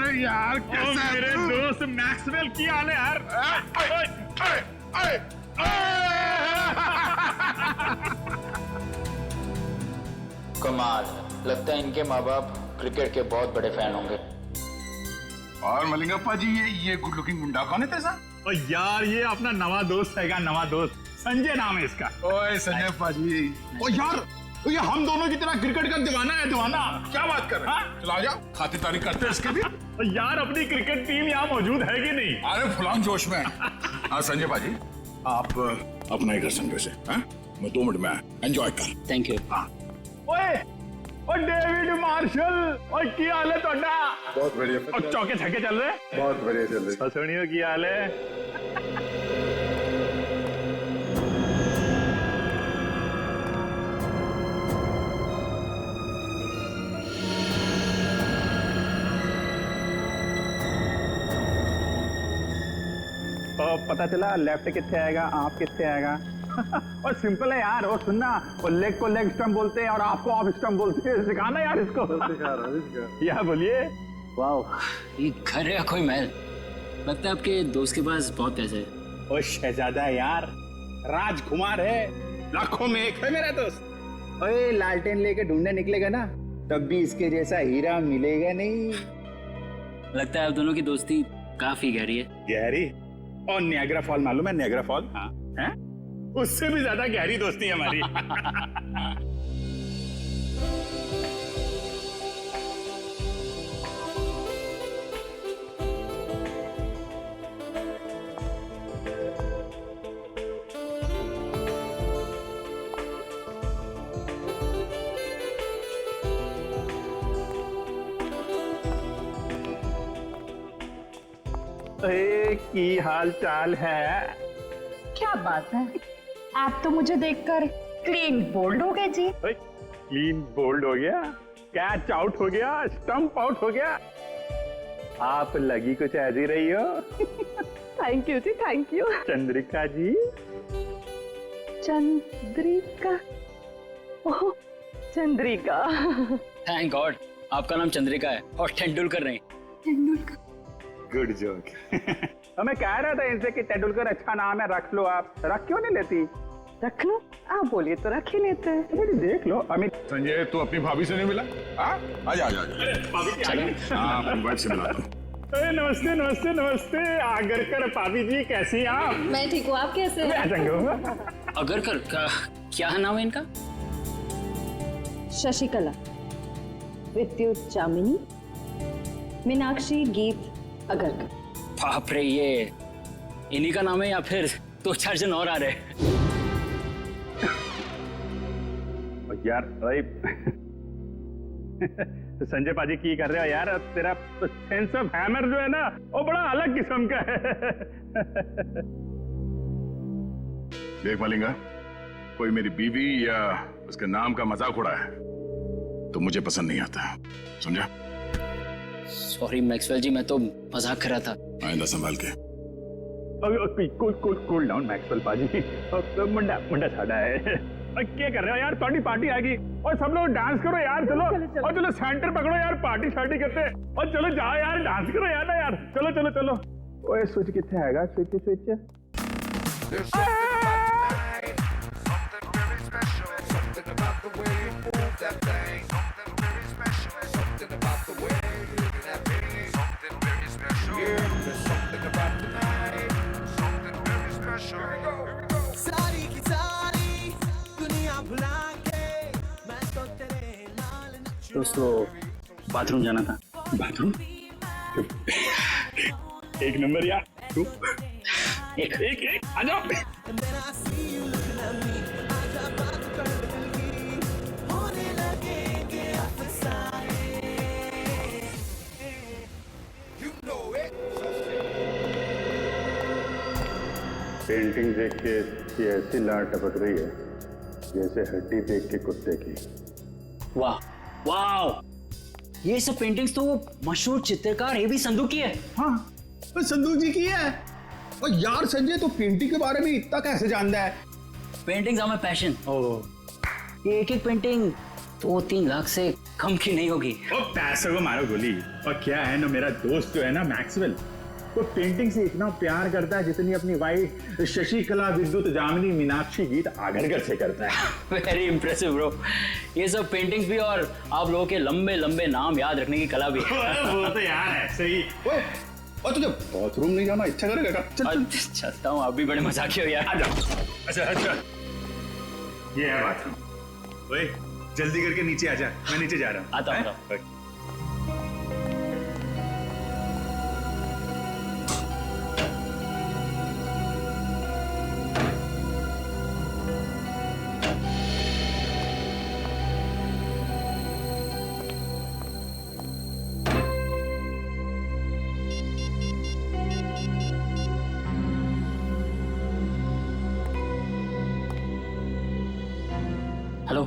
अरे यार कैसा मेरे दोस्त मैक्सवेल की हाल है यार। कमाल, लगता है इनके माँ बाप क्रिकेट के बहुत बड़े फैन होंगे। और मलिंगप्पा जी ये गुड लुकिंग गुंडा कौन है तेरा? और यार ये अपना नवा दोस्त है, नवा दोस्त संजय नाम है इसका। ओए संजय पाजी, ओ यार ये हम दोनों की तरह क्रिकेट का दीवाना है, दीवाना। क्या बात कर रहे हैं? चला जाओ, खातिरदारी करते हैं इसके भी। और यार अपनी क्रिकेट टीम यहाँ मौजूद है कि नहीं? अरे फुलान जोश में। हाँ संजय पाजी, आप अपना ही कर संजय से, मैं 2 मिनट में एंजॉय कर। Thank you. हाँ ओए ओ डेविड मार्शल, और की हाल है तोड़ा? बहुत बढ़िया। और चौके छक्के चल रहे? बहुत बढ़िया चल रही। ससुनियों की हाल है? तो पता चला लेफ्ट कितने आएगा, आप कितने आएगा। और सिंपल है यार, वो सुनना, वो लेग को लेग स्टंप बोलते हैं और आपको ऑफ स्टंप बोलते हैं। सिखाना यार इसको। या बोलिए। वाह, ये घर है या कोई महल? लगता है आपके दोस्त के पास बहुत पैसे है। ओ शहजादा यार, राजकुमार है, लाखों में एक है मेरा दोस्त। ओए लालटेन लेके ढूंढने निकलेगा ना, तब भी इसके जैसा हीरा मिलेगा नहीं। लगता है आप दोनों की दोस्ती काफी गहरी है। गहरी? और नियाग्रा फॉल मालूम है? Niagara fall? हाँ। हैं? उससे भी ज्यादा गहरी दोस्ती है हमारी। की हाल चाल है? क्या बात है, आप तो मुझे देखकर क्लीन बोल्ड हो गए जी। क्लीन बोल्ड हो गया, कैच आउट हो गया, स्टंप आउट हो गया। आप लगी कुछ ऐसी रही हो। Thank you ji, thank you. Chandrika ji. Chandrika? Oh Chandrika. Thank God, आपका नाम चंद्रिका है और तेंदुलकर नहीं। तेंदुलकर? Good joke. मैं कह रहा था इनसे कि तेंदुलकर अच्छा नाम है, रख लो आप। रख क्यों नहीं लेती? रख लो, आप बोलिए तो रख ही लेते हैं। देख लो अमित। संजय तू अपनी भाभी से नहीं मिला? आजा आजा आजा। हाँ अपनी वाइफ से मिला। नमस्ते नमस्ते नमस्ते। आगरकर भाभी जी, कैसी हैं आप? मैं ठीक हूँ, आप कैसे हैं? अगरकर का क्या नाम है इनका? शशिकला, विद्युत चामिनी, मीनाक्षी, गीत अगरकर। बाप रे, ये इन्हीं का नाम है या फिर 2-4 जन और आ रहे? यार तो संजय पाजी की कर रहे हो यार? तेरा सेंस ऑफ हैमर जो है ना, वो बड़ा अलग किस्म का है। देख मलिंगा, कोई मेरी बीवी या उसके नाम का मजाक उड़ाया है तो मुझे पसंद नहीं आता, समझा? सॉरी मैक्सवेल जी, मैं तो मजाक कर रहा था। आइंदा संभाल के। कूल डाउन मैक्सवेल पाजी। मुंडा मुंडा साड़ा है। क्या कर रहे हो यार? थोड़ी पार्टी आएगी और सब लोग डांस करो यार। चलो और चलो सेंटर पकड़ो यार, पार्टी शार्टी करते हैं। और चलो जाओ यार, डांस करो यार ना यार। चलो चलो चलो। ओए स्विच कितने आएगा? Switch switch. दोस्तों बाथरूम जाना था। बाथरूम? एक नंबर यार। एक एक आ जाओ। पेंटिंग देख के ये ऐसी लार टपक रही है जैसे हड्डी देख के कुत्ते की। वाह वाह, ये सब पेंटिंग्स तो मशहूर चित्रकार एबी संधू की है। हाँ, तो संधू जी की है। और यार संजय तो पेंटिंग के बारे में इतना कैसे जानता है? Paintings are my passion. ये एक एक पेंटिंग 2-3 लाख से कम की नहीं होगी। ओ पैसों को मारो गोली। और क्या है ना, मेरा दोस्त जो है ना मैक्सवेल, वो पेंटिंग से इतना प्यार करता है जितनी अपनी वाइफ शशिकला, विद्युत, जामिनी, मीनाक्षी, गीत आगरकर से करता है। Very impressive bro. ये सब पेंटिंग्स भी और आप लोगों के लंबे लंबे नाम याद रखने की कला भी है। वो तो यार ऐसे ही। और तुझे बाथरूम नहीं जाना इच्छा करेगा क्या? चल चल। चलता हूँ, आप भी बड़े मजाकिया हो यार। आ जाओ। अच्छा अच्छा, ये है बाथरूम। ओए जल्दी करके नीचे आ जा, मैं नीचे जा रहा हूँ। आता हूँ। हेलो।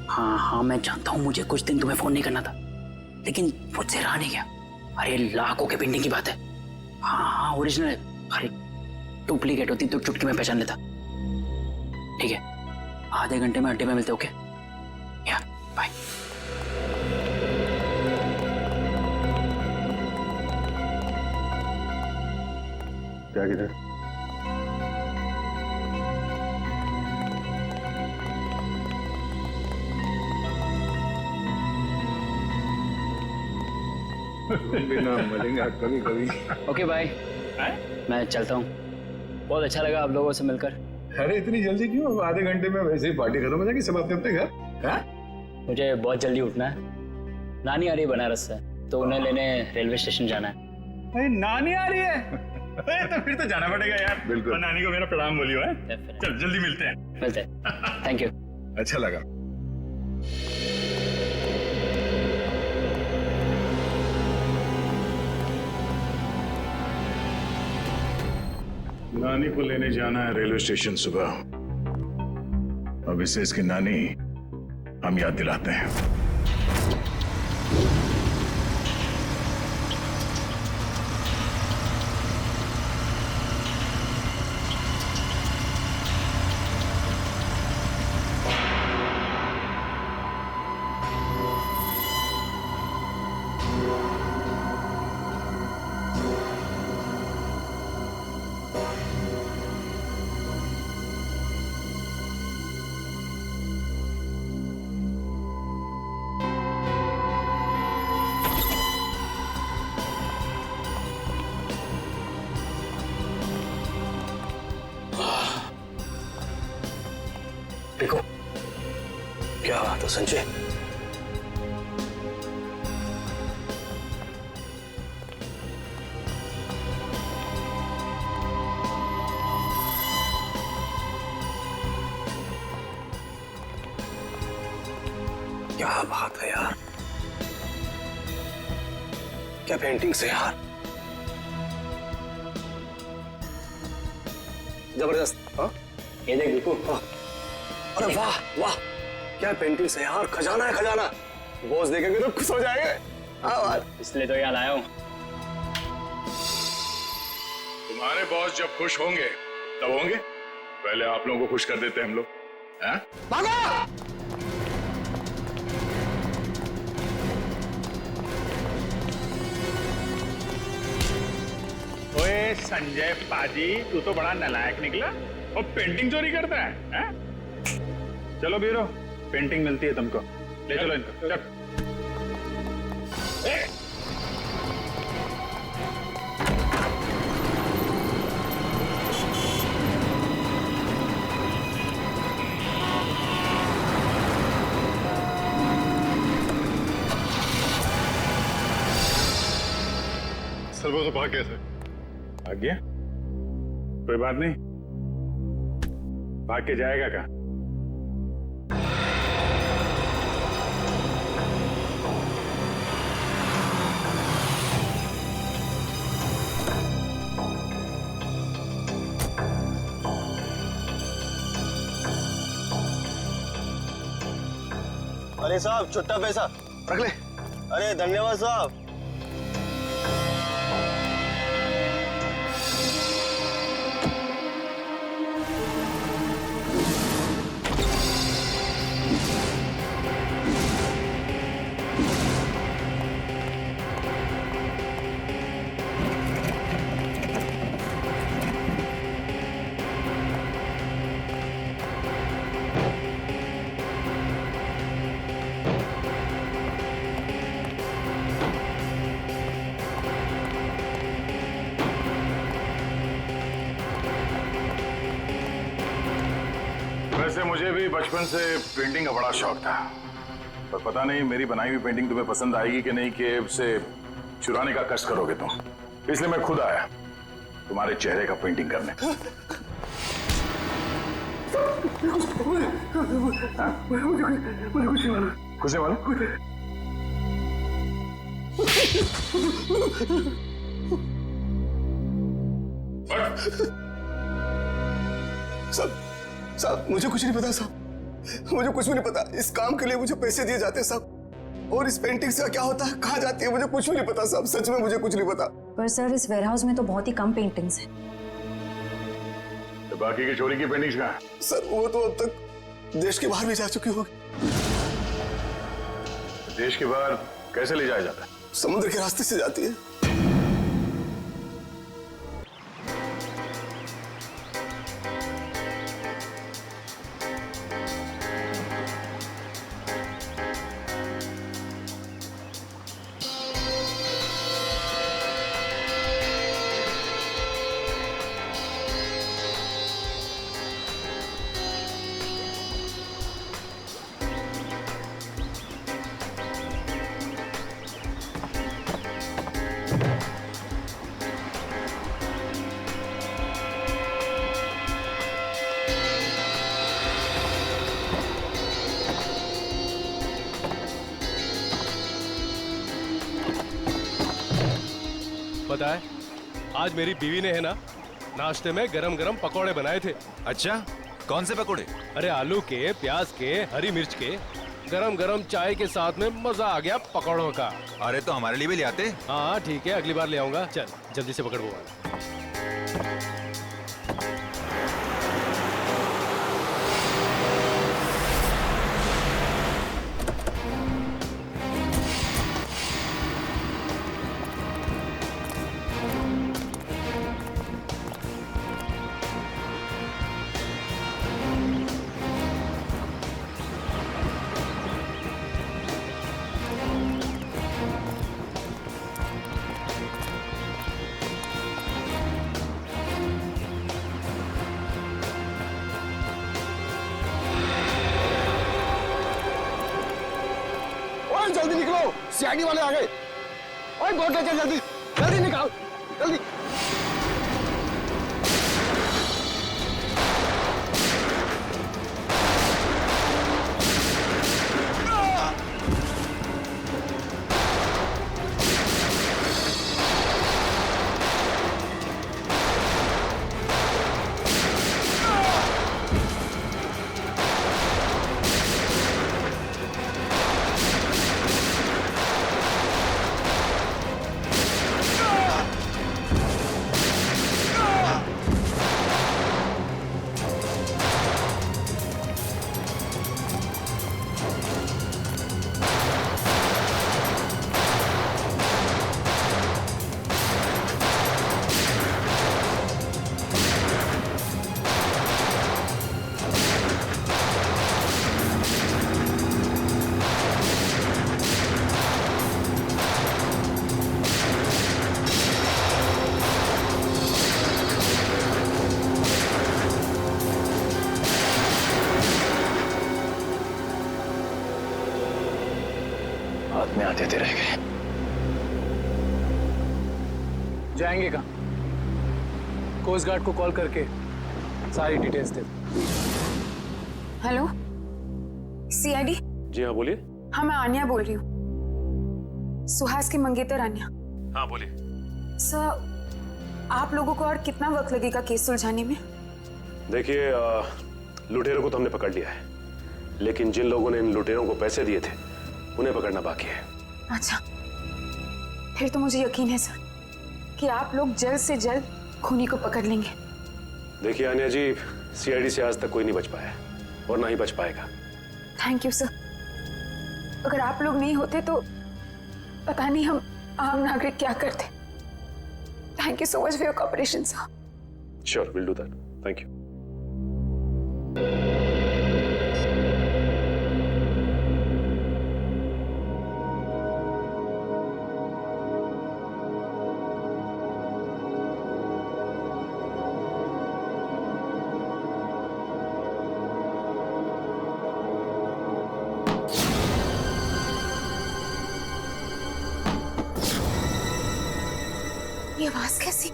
हाँ मैं जानता हूँ मुझे कुछ दिन तुम्हें फोन नहीं करना था, लेकिन मुझसे रहा नहीं गया। अरे लाखों के पेंटिंग की बात है। हाँ ओरिजिनल है। अरे डुप्लीकेट होती तो चुटकी में पहचान लेता। ठीक है, आधे घंटे में अड्डे में मिलते। ओके या बाय। क्या किधर? बिना मिलेंगे कभी कभी। Okay bye. मैं चलता हूँ। बहुत अच्छा लगा आप लोगों से मिलकर। अरे इतनी जल्दी क्यों? आधे घंटे में वैसे ही पार्टी खत्म हो जाएगी, सब अपने अपने घर। हाँ? मुझे बहुत जल्दी उठना है। नानी आ रही है बनारस से, तो उन्हें लेने रेलवे स्टेशन जाना है। अरे नानी आ रही है? अरे तो फिर तो जाना पड़ेगा यार। बिल्कुल। और नानी को मेरा प्रणाम बोलियो है। Definitely। चल जल्दी मिलते हैं। मिलते हैं। Thank you. अच्छा लगा। नानी को लेने जाना है रेलवे स्टेशन सुबह। अब इसे इसकी नानी हम याद दिलाते हैं। देखो क्या बात है संजय। क्या बात है यार, क्या पेंटिंग्स है यार, जबरदस्त। हाँ ये देख बिल्कुल। हाँ। अरे वाह वाह, क्या पेंटिंग्स है यार, खजाना है खजाना। बॉस देखेंगे तो खुश हो जाएंगे। हाँ बात, इसलिए तो यहाँ लाया हूँ। तुम्हारे बॉस जब खुश होंगे तब होंगे, पहले आप लोगों को खुश कर देते हैं हम लोग। हाँ? भागो। ओए संजय पाजी, तू तो बड़ा नालायक निकला और पेंटिंग चोरी करता है, हैं? चलो बीरो, पेंटिंग मिलती है तुमको। ले चलो इनको। चल। सर वो तो भाग गया सर। भाग गया? कोई बात नहीं, भाग के जाएगा कहाँ? अरे साहब छुट्टा पैसा रख ले। अरे धन्यवाद साहब। मुझे भी बचपन से पेंटिंग का बड़ा शौक था, पर पता नहीं मेरी बनाई हुई पेंटिंग तुम्हें पसंद आएगी कि नहीं, कि उसे चुराने का कष्ट करोगे तुम। इसलिए मैं खुद आया तुम्हारे चेहरे का पेंटिंग करने। मुझे कुछ नहीं मालूम। कुछ नहीं मालूम? साहब मुझे कुछ नहीं पता साहब, मुझे कुछ भी नहीं पता। इस काम के लिए मुझे पैसे दिए जाते हैं साहब, और इस पेंटिंग से क्या होता है, कहाँ जाती है, मुझे कुछ भी नहीं पता साहब। सच में मुझे कुछ नहीं पता। पर सर इस वेयरहाउस में तो बहुत ही कम पेंटिंग्स हैं। तो बाकी की चोरी की पेंटिंग्स कहाँ हैं? सर वो तो अब तक देश के बाहर भी जा चुकी होगी। देश के बाहर कैसे ले जाया जाता है? समुद्र के रास्ते से जाती है। पता है आज मेरी बीवी ने है ना नाश्ते में गरम गरम पकौड़े बनाए थे। अच्छा, कौन से पकौड़े? अरे आलू के, प्याज के, हरी मिर्च के, गरम गरम चाय के साथ में मजा आ गया पकौड़ों का। अरे तो हमारे लिए भी ले आते। हाँ ठीक है, अगली बार ले आऊंगा। चल जल्दी से पकड़ वो। जल्दी निकलो, सीआईडी वाले आ गए। ओए बोट लेकर जल्दी जल्दी निकाल, जल्दी। हाथ में आते रह गए। जाएंगे कहाँ? कोस्ट गार्ड को कॉल करके सारी डिटेल्स दे। Hello CID. जी हाँ बोलिए। हाँ मैं आन्या बोल रही हूँ, सुहास की मंगेतर आन्या। हाँ बोलिए। सर आप लोगों को और कितना वक्त लगेगा केस सुलझाने में? देखिए लुटेरों को तो हमने पकड़ लिया है, लेकिन जिन लोगों ने इन लुटेरों को पैसे दिए थे उन्हें पकड़ना बाकी है। अच्छा फिर तो मुझे यकीन है सर कि आप लोग जल्द से जल्द खूनी को पकड़ लेंगे। देखिए आन्या जी, सीआईडी से आज तक कोई नहीं बच पाया और ना ही बच पाएगा। Thank you sir. अगर आप लोग नहीं होते तो पता नहीं हम आम नागरिक क्या करते। Thank you so much for your cooperation sir. Sure, will do that. Thank you. ये आवाज कैसी?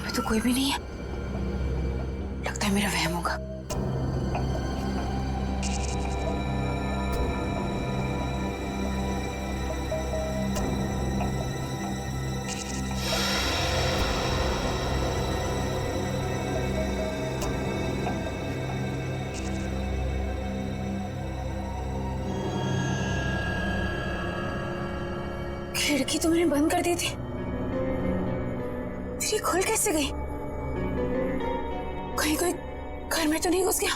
तो कोई भी नहीं है, लगता है मेरा वहम होगा। खिड़की तो मैंने बंद कर दी थी, फिर ये खुल कैसे गई? कहीं कोई घर में तो नहीं घुस गया?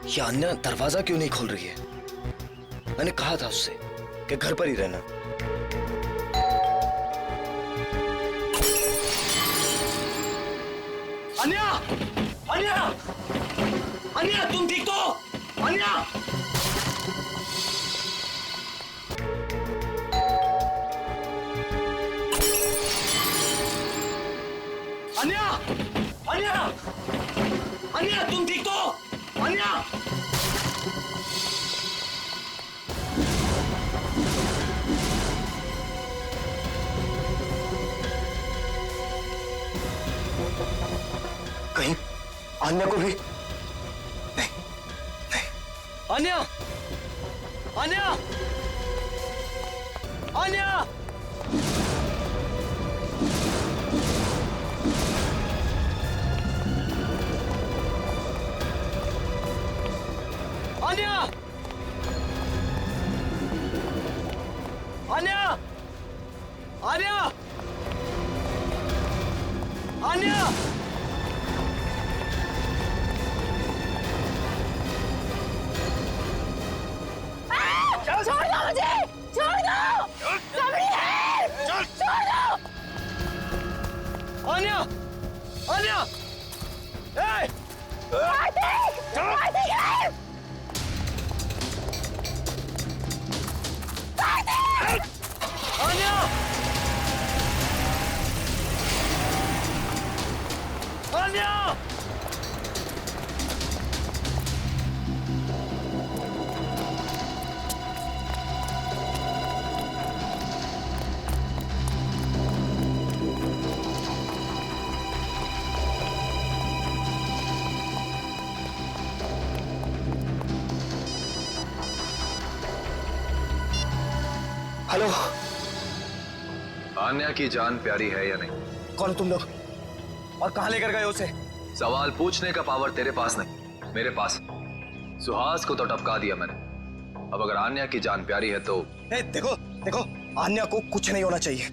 ये अन्या दरवाजा क्यों नहीं खोल रही है? मैंने कहा था उससे कि घर पर ही रहना। अन्या! अन्या! अन्या, तुम ठीक तो? अन्या! अन्या! अन्या! अन्या, तुम ठीक तो? अन्या! कहीं अन्या को भी नहीं, नहीं। अन्या! अन्या! अन्या! अन्या! अन्या! अन्या! अन्या! छोड़ दो मुझे! छोड़ दो! सबरी है! छोड़ दो! अन्या! अन्या! ए! कार्तिक! कार्तिक है! कार्तिक! अन्या! अन्या! हेलो। आन्या की जान प्यारी है या नहीं? कौन हो तुम लोग और कहां लेकर गए उसे? सवाल पूछने का पावर तेरे पास नहीं, मेरे पास। सुहास को तो टपका दिया मैंने। अब अगर आन्या की जान प्यारी है तो देखो देखो, आन्या को कुछ नहीं होना चाहिए।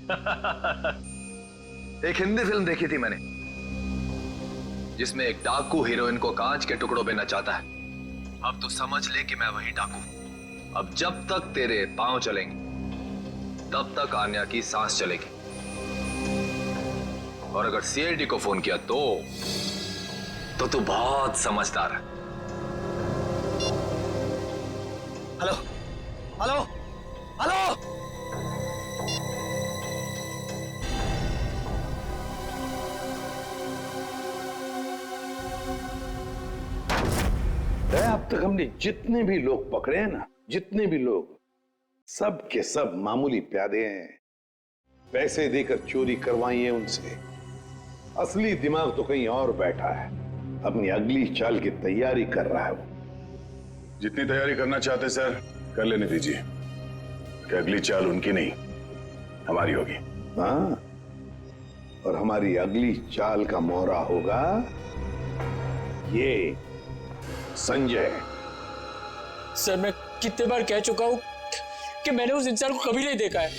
एक हिंदी फिल्म देखी थी मैंने जिसमें एक डाकू हीरोइन को कांच के टुकड़ों में नचाता है। अब तो समझ ले कि मैं वही डाकू। अब जब तक तेरे पांव चलेंगे तब तक आन्या की सांस चलेगी। और अगर सीआईडी को फोन किया तो तो तू बहुत समझदार है। Hello hello hello. अब तक हमने जितने भी लोग पकड़े हैं ना, जितने भी लोग, सब के सब मामूली प्यादे हैं। पैसे देकर चोरी करवाई है उनसे। असली दिमाग तो कहीं और बैठा है, अपनी अगली चाल की तैयारी कर रहा है वो। जितनी तैयारी करना चाहते सर कर लेने दीजिए, कि अगली चाल उनकी नहीं हमारी होगी। हाँ, और हमारी अगली चाल का मोहरा होगा ये संजय। सर मैं कितने बार कह चुका हूं कि मैंने उस इंसान को कभी नहीं देखा है।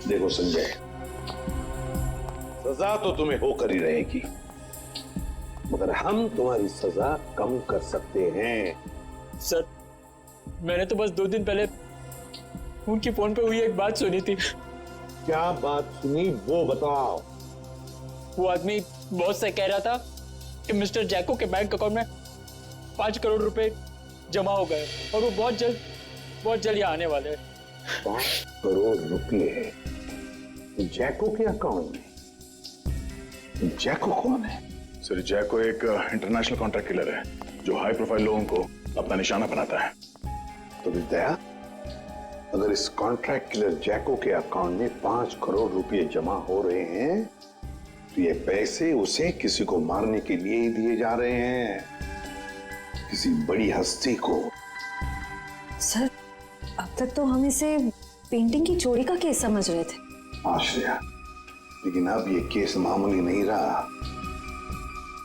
देखो संजय, सजा तो तुम्हें होकर ही रहेगी, मगर हम तुम्हारी सजा कम कर सकते हैं। सर मैंने तो बस 2 दिन पहले उनकी फोन पे हुई एक बात सुनी थी। क्या बात सुनी वो बताओ। वो आदमी बॉस से कह रहा था कि मिस्टर जैको के बैंक अकाउंट में 5 करोड़ रुपए जमा हो गए और वो बहुत जल्द यहाँ आने वाले हैं। 5 करोड़ रुपए जैको के अकाउंट में? जैको कौन है? सर जैको एक इंटरनेशनल कॉन्ट्रैक्ट किलर है जो हाई प्रोफाइल लोगों को अपना निशाना बनाता है। तो विद्या, अगर इस कॉन्ट्रैक्ट किलर जैको के अकाउंट में 5 करोड़ रुपए जमा हो रहे हैं तो ये पैसे उसे किसी को मारने के लिए ही दिए जा रहे हैं, किसी बड़ी हस्ती को। सर अब तक तो हम इसे पेंटिंग की चोरी का केस समझ रहे थे। आश्रया, लेकिन अब ये केस मामूली नहीं रहा।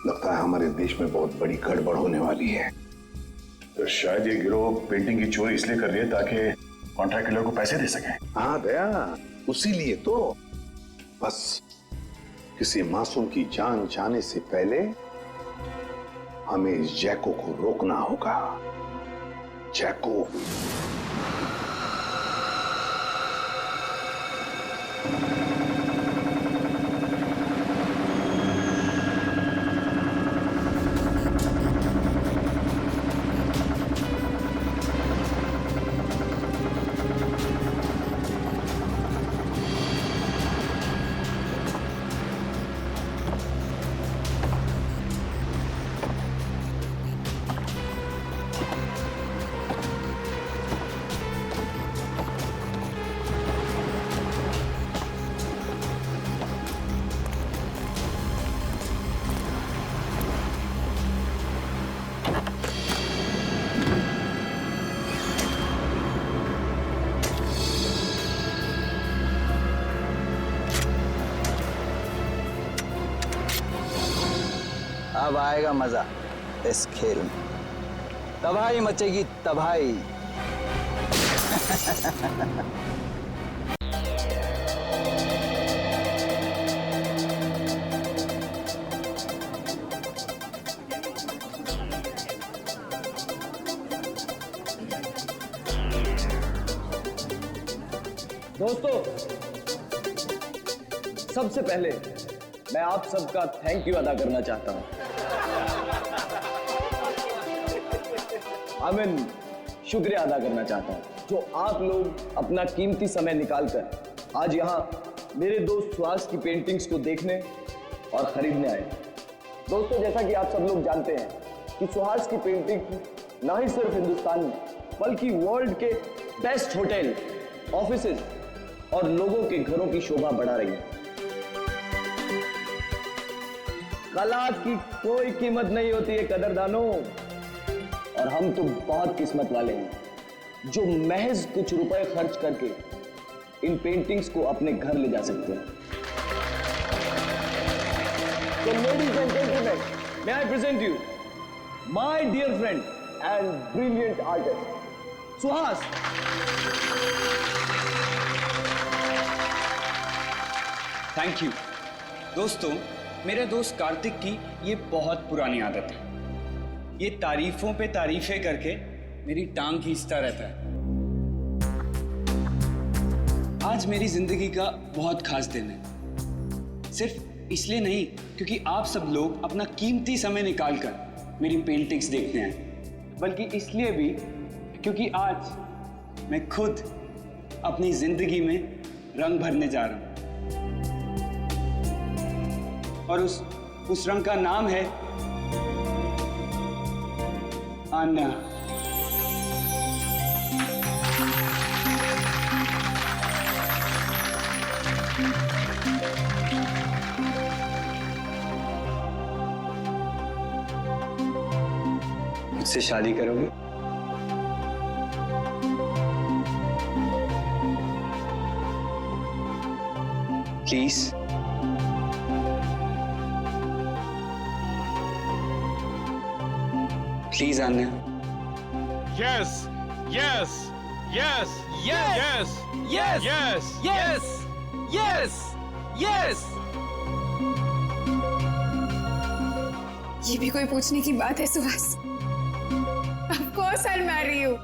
लगता है हमारे देश में बहुत बड़ी गड़बड़ होने वाली है। तो शायद ये गिरोह पेंटिंग की चोरी इसलिए कर रही है ताकि कॉन्ट्रैक्ट किलर को पैसे दे सके। हाँ दया, उसी लिए तो। बस किसी मासूम की जान जाने से पहले हमें इस जैको को रोकना होगा। जैको अब आएगा मजा इस खेल में। तबाही मचेगी तबाही। दोस्तों, सबसे पहले मैं आप सबका थैंक यू अदा करना चाहता हूं। शुक्रिया अदा करना चाहता हूं जो आप लोग अपना कीमती समय निकालकर आज यहां मेरे दोस्त सुहास की पेंटिंग्स को देखने और खरीदने आए। दोस्तों, जैसा कि आप सब लोग जानते हैं कि सुहास की पेंटिंग ना ही सिर्फ हिंदुस्तान में बल्कि वर्ल्ड के बेस्ट होटल, ऑफिसेज और लोगों के घरों की शोभा बढ़ा रही है। कला की कोई कीमत नहीं होती है कदरदानों, और हम तो बहुत किस्मत वाले हैं जो महज कुछ रुपए खर्च करके इन पेंटिंग्स को अपने घर ले जा सकते हैं। So ladies and gentlemen, may I present you my dear friend and brilliant artist, Suhas. Thank you. दोस्तों, मेरे दोस्त कार्तिक की ये बहुत पुरानी आदत है। ये तारीफों पे तारीफें करके मेरी टांग खींचता रहता है। आज मेरी जिंदगी का बहुत खास दिन है। सिर्फ इसलिए नहीं क्योंकि आप सब लोग अपना कीमती समय निकालकर मेरी पेंटिंग्स देखते हैं, बल्कि इसलिए भी क्योंकि आज मैं खुद अपनी जिंदगी में रंग भरने जा रहा हूं और उस रंग का नाम है आन्या। मुझसे शादी करोगे? Please. Please Aanya. Yes, yes, yes, yes, yes, yes, yes, yes, yes. ये भी कोई पूछने की बात है Suhas? Of course I'll marry you.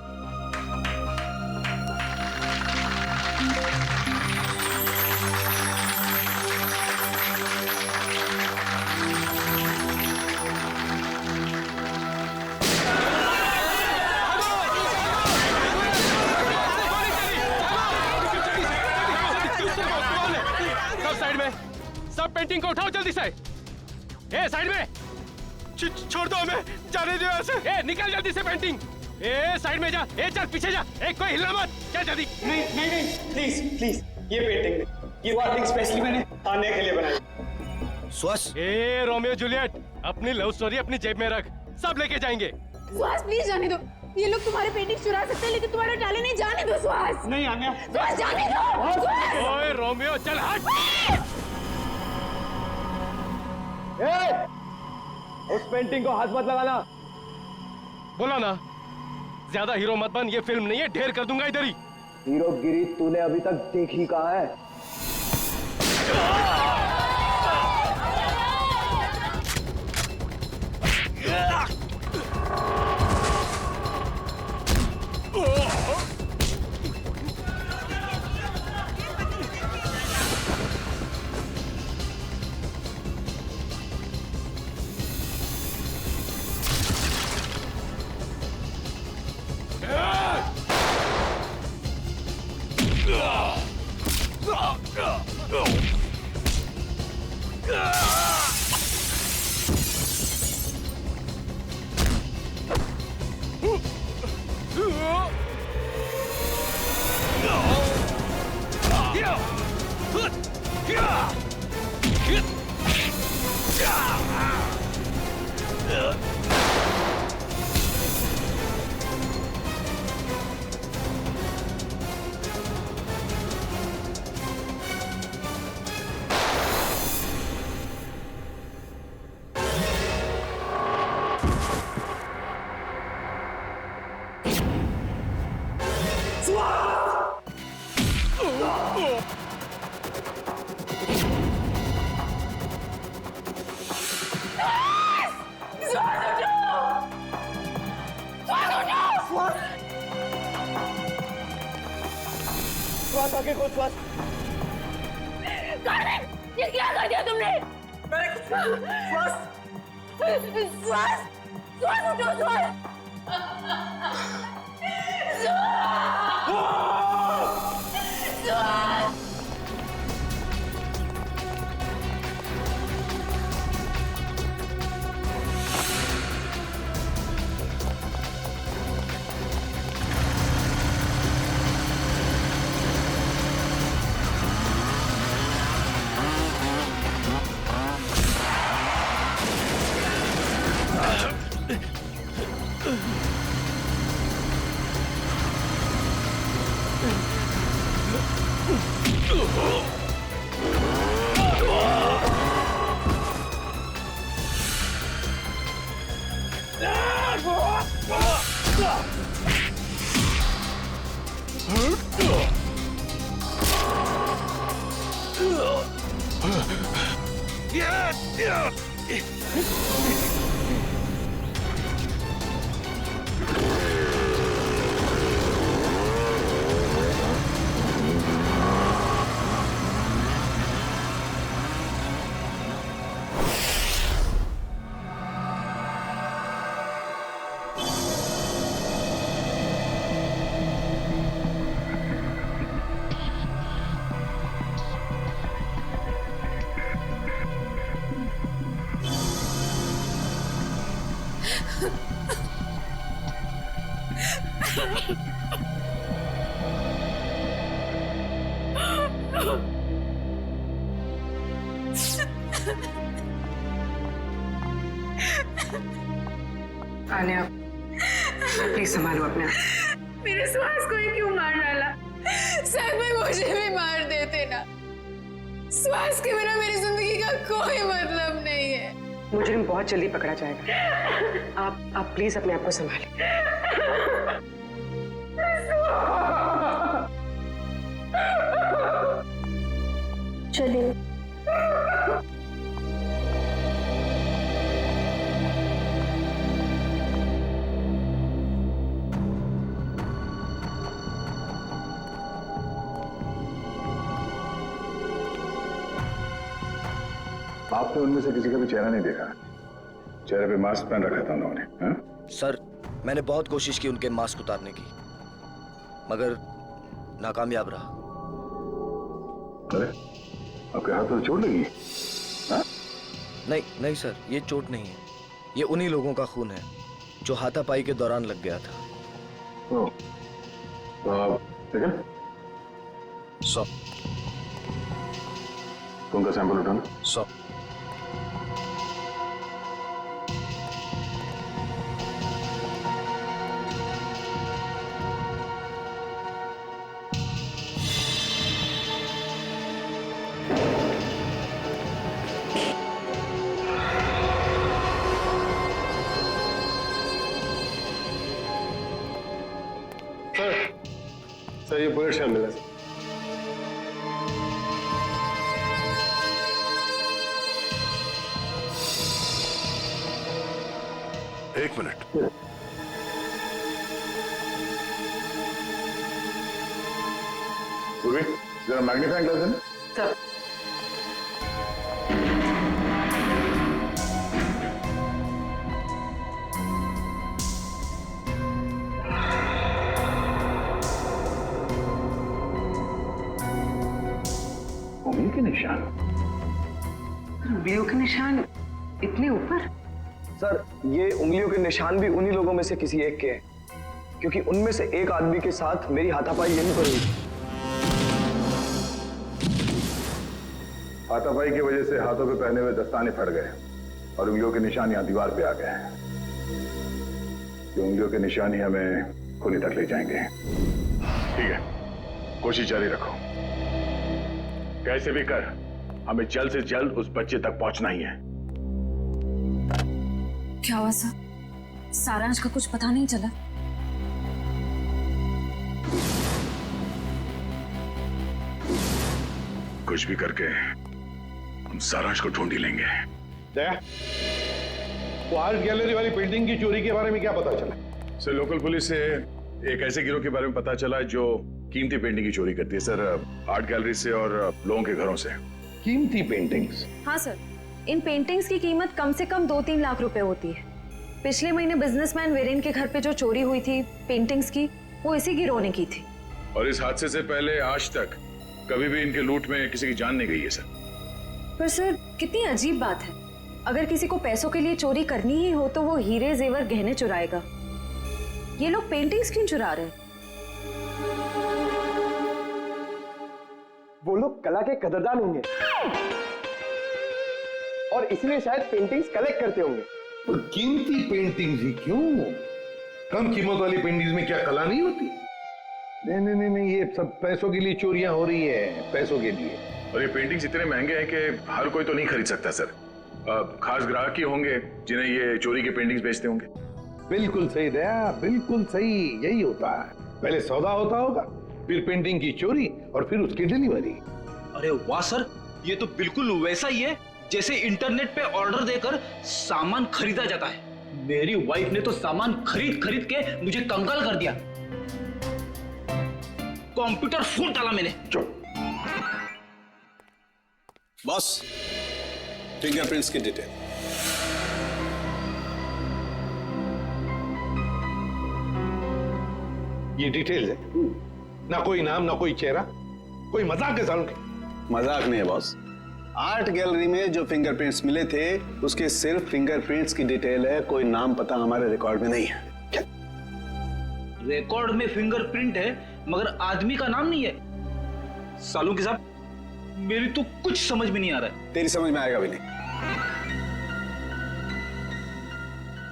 Side में सब पेंटिंग को उठाओ जल्दी से। ए साइड में छोड़ दो हमें, जाने दो ऐसे। ए निकल जल्दी से पेंटिंग। ए साइड में जा। ए चल पीछे जा। ए कोई हिलना मत, चल जल्दी। नहीं नहीं नहीं, प्लीज प्लीज, ये पेंटिंग नहीं, ये पेंटिंग स्पेशली मैंने आन्या के लिए बनाई। सुहास। ए रोमियो जूलियट, अपनी लव स्टोरी अपनी जेब में रख, सब लेके जाएंगे। सुहास प्लीज जाने दो, ये लोग तुम्हारे पेंटिंग चुरा सकते हैं लेकिन तुम्हारा टैलेंट नहीं जाने दो सुहास। नहीं आन्या, सुहास जाने दो। ओए रोमियो चल हट। उस पेंटिंग को हाथ मत लगाना। बोला ना, ज्यादा हीरो मत बन, ये फिल्म नहीं है, ढेर कर दूंगा इधर ही। हीरोगिरी तूने अभी तक देखी कहाँ है? श्वास आगे को श्वास। ये क्या कर दिया तुमने? श्वास श्वास श्वास उठो श्वास। श्वास आन्या, प्लीज संभालो अपने आप। मेरे सुहास को ही क्यों मार डाला? सर में मुझे भी मार देते ना। सुहास के बिना मेरी जिंदगी का कोई मतलब नहीं है। मुजरिम बहुत जल्दी पकड़ा जाएगा। आप प्लीज अपने आप को संभालें। चलिए। आपने उनमें से किसी का भी चेहरा नहीं देखा? चेहरे पे मास्क पहन रखा था उन्होंने। हाँ? सर, मैंने बहुत कोशिश की उनके मास्क उतारने की, मगर नाकामयाब रहा। अरे, आपके हाथ पर चोट लगी? हाँ? नहीं सर, ये चोट नहीं है। ये उन्हीं लोगों का खून है जो हाथापाई के दौरान लग गया था। ओ, तो आप ठीक है? खून का सैंपल उठाना। सर ये बुलेट शामिल है। एक मिनट। पूर्वी, जरा मैग्नीफाइंग ग्लास है ना? सब उंगली के निशान। उंगलियों के निशान इतने ऊपर? सर, ये उंगलियों के निशान भी उन्हीं लोगों में से किसी एक के हैं, क्योंकि उनमें से एक आदमी के साथ मेरी हाथापाई यहीं पर हुई। हाथापाई की वजह से हाथों पे पहने हुए दस्ताने फट गए और उंगलियों के निशान यहाँ दीवार पे आ गए हैं। ये उंगलियों के निशान ही हमें खूनी तक ले जाएंगे। ठीक है, कोशिश जारी रखो। कैसे भी कर हमें जल्द से जल्द उस बच्चे तक पहुंचना ही है। क्या हुआ सर? सारांश का कुछ पता नहीं चला? कुछ भी करके हम सारांश को ढूंढ ही लेंगे। दया, वो आर्ट गैलरी वाली पेंटिंग की चोरी के बारे में क्या पता चला? सर, लोकल पुलिस से एक ऐसे गिरोह के बारे में पता चला जो कीमती पेंटिंग की चोरी करती है सर, आर्ट गैलरी से और लोगों के घरों से। कीमती पेंटिंग्स? हाँ सर, इन पेंटिंग्स की कीमत कम से कम 2-3 लाख रुपए होती है। पिछले महीने बिजनेसमैन वीरेन के घर पे जो चोरी हुई थी पेंटिंग्स की, वो इसी गिरोह ने की थी। और इस हादसे से पहले आज तक कभी भी इनके लूट में किसी की जान नहीं गई है सर। पर सर, कितनी अजीब बात है, अगर किसी को पैसों के लिए चोरी करनी ही हो तो वो हीरे जेवर गहने चुराएगा। ये लोग पेंटिंग्स क्यों चुरा रहे हैं? वो लोग कला के कदरदान होंगे और इसलिए शायद पेंटिंग्स कलेक्ट करते होंगे। तो कीमती पेंटिंग्स ही क्यों? कम कीमत वाली पेंटिंग्स में क्या कला नहीं होती? नहीं, ये सब पैसों के लिए चोरियां हो रही है, पैसों के लिए। और ये पेंटिंग्स इतने महंगे हैं कि हर कोई तो नहीं खरीद सकता सर। खास ग्राहक ही होंगे जिन्हें ये चोरी के पेंटिंग्स बेचते होंगे। बिल्कुल सही दया, बिल्कुल सही, यही होता है। पहले सौदा होता होगा, फिर पेंटिंग की चोरी और फिर उसकी डिलीवरी। अरे वाह सर, ये तो बिल्कुल वैसा ही है जैसे इंटरनेट पे ऑर्डर देकर सामान खरीदा जाता है। मेरी वाइफ ने तो सामान खरीद खरीद के मुझे कंगाल कर दिया। कंप्यूटर फूट डाला मैंने। बॉस, फिंगरप्रिंट्स की डिटेल। ये डिटेल्स है, ना कोई नाम, ना कोई चेहरा। कोई मजाक है सालों की? मजाक नहीं है बॉस। आर्ट गैलरी में जो फिंगरप्रिंट्स मिले थे उसके सिर्फ फिंगरप्रिंट्स की डिटेल है, कोई नाम पता हमारे रिकॉर्ड में नहीं है। क्या? रिकॉर्ड में फिंगरप्रिंट है मगर आदमी का नाम नहीं है। सालू के साहब, मेरी तो कुछ समझ में नहीं आ रहा है। तेरी समझ में आएगा भी नहीं।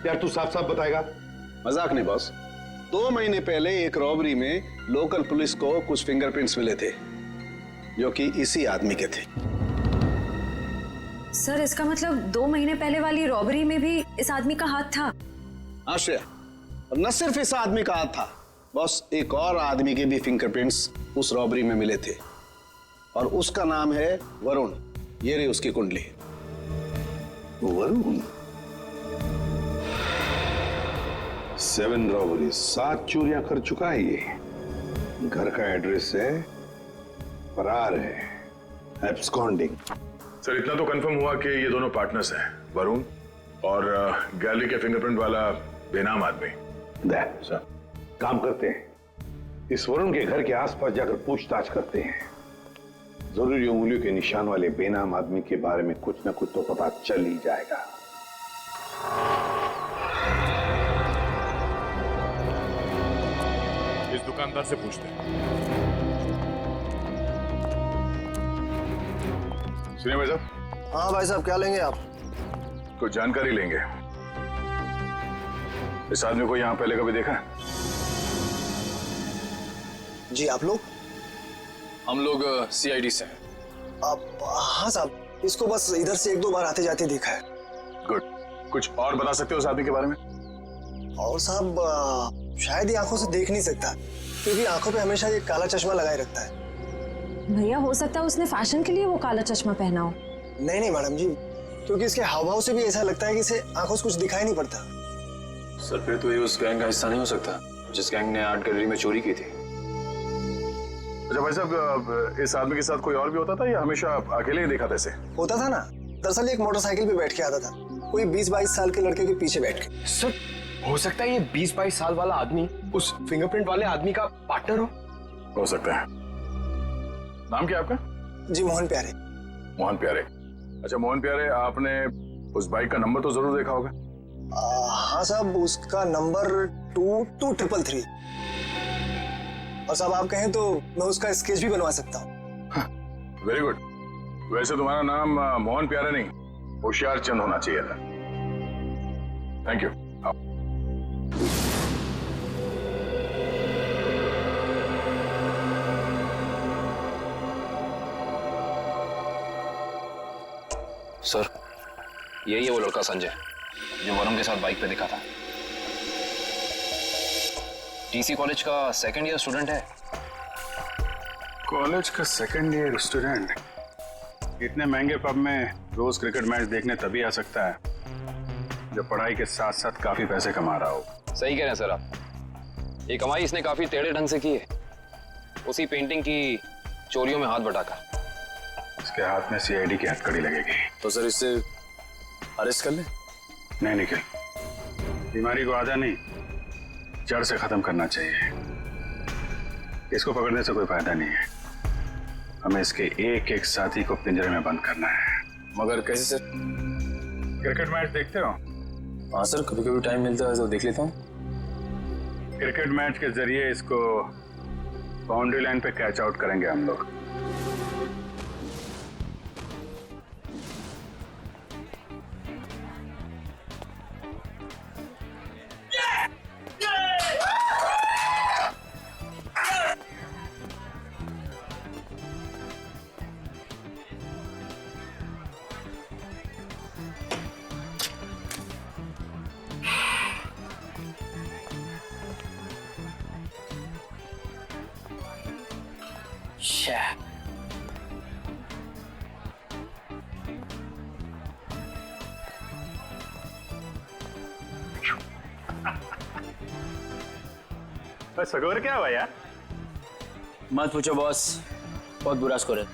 यार तू साफ साफ बताएगा? मजाक नहीं बॉस, 2 महीने पहले एक रॉबरी में लोकल पुलिस को कुछ फिंगरप्रिंट्स मिले थे जो कि इसी आदमी के थे। सर इसका मतलब 2 महीने पहले वाली रॉबरी में भी इस आदमी का हाथ था? आश्रय, और न सिर्फ इस आदमी का हाथ था बॉस, एक और आदमी के भी फिंगरप्रिंट्स उस रॉबरी में मिले थे और उसका नाम है वरुण। ये रही उसकी कुंडली। वरुण? 7 रॉबरी, 7 चोरियां कर चुका है ये। घर का एड्रेस है, फरार है, एब्सकॉन्डिंग। सर इतना तो कंफर्म हुआ कि ये दोनों पार्टनर्स हैं, वरुण और गैलरी के फिंगरप्रिंट वाला बेनाम आदमी। सर काम करते हैं, इस वरुण के घर के आसपास जाकर पूछताछ करते हैं। जरूरी उंगलियों के निशान वाले बेनाम आदमी के बारे में कुछ ना कुछ तो पता चल ही जाएगा। इस दुकानदार से पूछते हैं। सुनिए भाई साहब। हाँ भाई साहब, क्या लेंगे आप? कुछ जानकारी लेंगे। इस आदमी को यहाँ पहले कभी देखा है? जी आप लोग? हम लोग CID से हैं। हाँ साहब, इसको बस इधर से 1-2 बार आते जाते देखा है। गुड। कुछ और बता सकते हो उस आदमी के बारे में? और साहब शायद ये आंखों से देख नहीं सकता क्योंकि आंखों पे हमेशा ये काला चश्मा लगाए रखता है। भैया हो सकता है उसने फैशन के लिए वो काला चश्मा पहना हो। नहीं मैडम जी, क्योंकि इसके हाव भाव से भी ऐसा लगता है कि इसे आंखों से कुछ दिखाई नहीं पड़ता। सर फिर तो ये उस गैंग का हिस्सा नहीं हो सकता जिस गैंग ने आर्ट गैलरी में चोरी की थी। अच्छा भाई साहब, इस आदमी के साथ कोई और भी होता था या हमेशा अकेले ही देखा था इसे? होता था ना, दरअसल एक मोटरसाइकिल पे बैठ के आता था, कोई 20-22 साल के लड़के के पीछे बैठ के। सर हो सकता है ये 20-22 साल वाला आदमी उस फिंगरप्रिंट वाले आदमी का पार्टनर हो सकता है। नाम क्या आपका? जी मोहन प्यारे। मोहन प्यारे। अच्छा मोहन प्यारे, आपने उस बाइक का नंबर तो जरूर देखा होगा? हाँ साहब, उसका नंबर 22333। और साहब आप कहें तो मैं उसका स्केच भी बनवा सकता हूँ। Very good. वैसे तुम्हारा नाम मोहन प्यारे नहीं, होशियार चंद होना चाहिए था। Thank you. सर यही है वो लड़का संजय जो वरुण के साथ बाइक पे दिखा था। TC कॉलेज का 2nd ईयर स्टूडेंट है। कॉलेज का 2nd ईयर स्टूडेंट इतने महंगे पब में रोज क्रिकेट मैच देखने तभी आ सकता है जब पढ़ाई के साथ साथ काफी पैसे कमा रहा हो। सही कह रहे हैं सर आप। ये कमाई इसने काफी टेढ़े ढंग से की है, उसी पेंटिंग की चोरियों में हाथ बटाकर। इसके हाथ में CID की हथकड़ी लगेगी। तो सर इससे अरेस्ट कर ले? नहीं निखिल, बीमारी को आधा नहीं जड़ से खत्म करना चाहिए। इसको पकड़ने से कोई फायदा नहीं है, हमें इसके एक साथी को पिंजरे में बंद करना है। मगर कैसे सर? क्रिकेट मैच देखते हो? हाँ सर, कभी कभी टाइम मिलता है तो देख लेता हूँ। क्रिकेट मैच के जरिए इसको बाउंड्री लाइन पे कैच आउट करेंगे हम लोग। स्कोर क्या हुआ यार? मत पूछो बॉस, बहुत बुरा स्कोर है।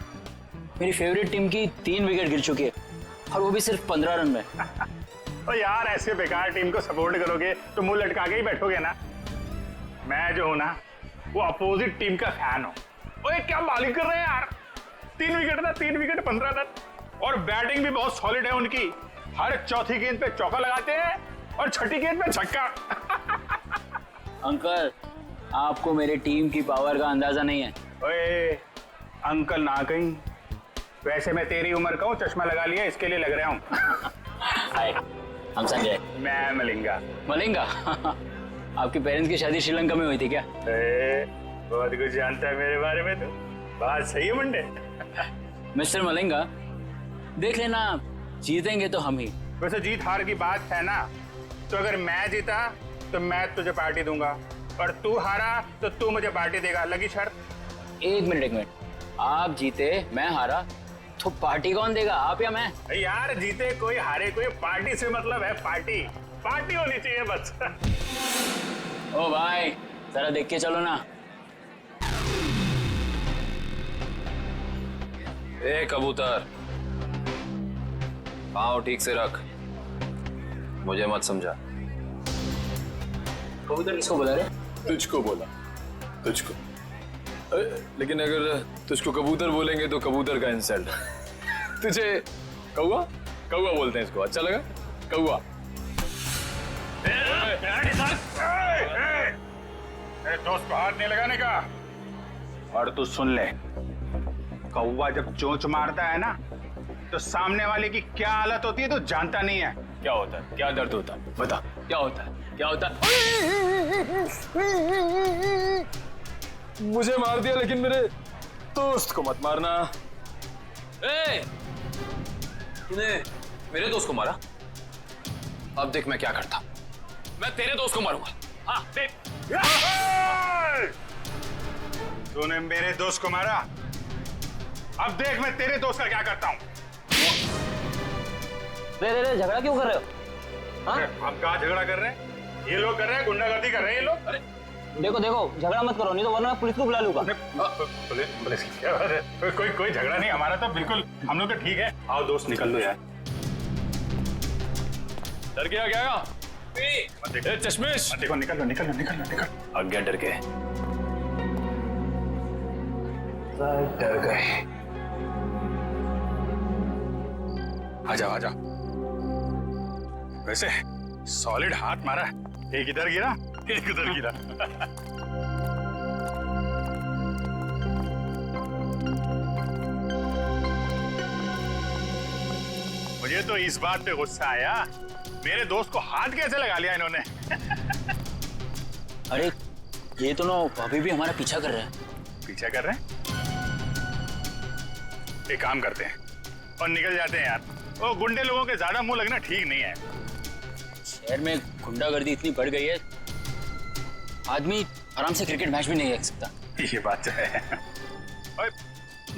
मेरी फेवरेट टीम की 3 विकेट गिर चुकी है और वो भी सिर्फ 15 रन में। तो यार ऐसे बेकार टीम को सपोर्ट करोगे तो मुंह लटका के ही बैठोगे ना। मैं जो हूं ना वो अपोजिट टीम का फैन हूं। ओए क्या बॉलिंग कर रहे हैं यार, 3 विकेट था, 3 विकेट 15 रन। और बैटिंग भी बहुत सॉलिड है उनकी, हर चौथी गेंद पे चौका लगाते हैं और छठी गेंद पे छक्का। अंकल आपको मेरी टीम की पावर का अंदाजा नहीं है। ओए अंकल ना कहीं, वैसे मैं तेरी उम्र का हूँ, चश्मा लगा लिया इसके लिए लग रहा हूँ। हाय, हम संजय। मैं मलिंगा। मलिंगा? आपके पेरेंट्स की शादी श्रीलंका में हुई थी क्या? बहुत कुछ जानता है मेरे बारे में तो। बात सही है मुंडे। मिस्टर मलिंगा, देख लेना, जीतेंगे तो हम ही। वैसे जीत हार की बात है ना, तो अगर मैं जीता तो मैं तुझे पार्टी दूंगा, और तू हारा तो तू मुझे पार्टी देगा। लगी शर्त? एक मिनट, आप जीते मैं हारा तो पार्टी कौन देगा, आप या मैं? यार जीते कोई हारे कोई, पार्टी से मतलब है पार्टी। पार्टी होनी चाहिए बस। ओ भाई, जरा देख के चलो ना। ए कबूतर, पाँव ठीक से रख, मुझे मत समझा। कबूतर किसको बोला रे? तुझको बोला, तुझको। लेकिन अगर तुझको कबूतर बोलेंगे तो कबूतर का इंसल्ट। तुझे कौवा कौवा बोलते हैं इसको, अच्छा लगा? कौवा। दोस्त को हाथ नहीं लगाने का। और तू सुन ले, कौवा जब चोंच मारता है ना, तो सामने वाले की क्या हालत होती है तो जानता नहीं है। क्या होता है, क्या दर्द होता है, बता क्या होता है, क्या होता है? मुझे मार दिया, लेकिन मेरे दोस्त को मत मारना। तूने मेरे दोस्त को मारा? अब देख मैं क्या करता, मैं तेरे दोस्त को मारूंगा। हाँ देख। तूने मेरे दोस्त को मारा, अब देख मैं तेरे दोस्त का क्या करता हूँ। रे झगड़ा क्यों कर रहे हो? हाँ? हम कहाँ झगड़ा कर रहे हैं? ये लोग कर रहे हैं, गुंडागर्दी कर रहे हैं ये लोग। अरे देखो झगड़ा मत करो, नहीं तो वरना पुलिस को बुला लूंगा। पुलिस की क्या बात है? कोई झगड़ा नहीं, हमारा तो बिल्कुल, हम लोग तो ठीक है। आओ दोस्त निकल लो यार। डर गया क्या? चश्मिश देखो, निकल लो। आ गया डर के। डर गए। आजा। वैसे सॉलिड हाथ मारा, एक इधर गिरा एक उधर गिरा। मुझे तो इस बात पे गुस्सा आया, मेरे दोस्त को हाथ कैसे लगा लिया इन्होंने। अरे ये तो ना अभी भी हमारा पीछा कर रहे हैं। पीछा कर रहे हैं? एक काम करते हैं और निकल जाते हैं यार। वो गुंडे लोगों के ज्यादा मुंह लगना ठीक नहीं है। शहर में गुंडागर्दी इतनी बढ़ गई है, आदमी आराम से क्रिकेट मैच भी नहीं देख सकता। ये बात तो है। और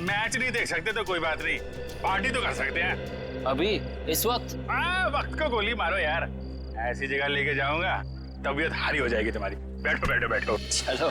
मैच नहीं देख सकते तो कोई बात नहीं, पार्टी तो कर सकते हैं। अभी इस वक्त? वक्त को गोली मारो यार। ऐसी जगह लेके जाऊंगा तबीयत हारी हो जाएगी तुम्हारी। बैठो। चलो।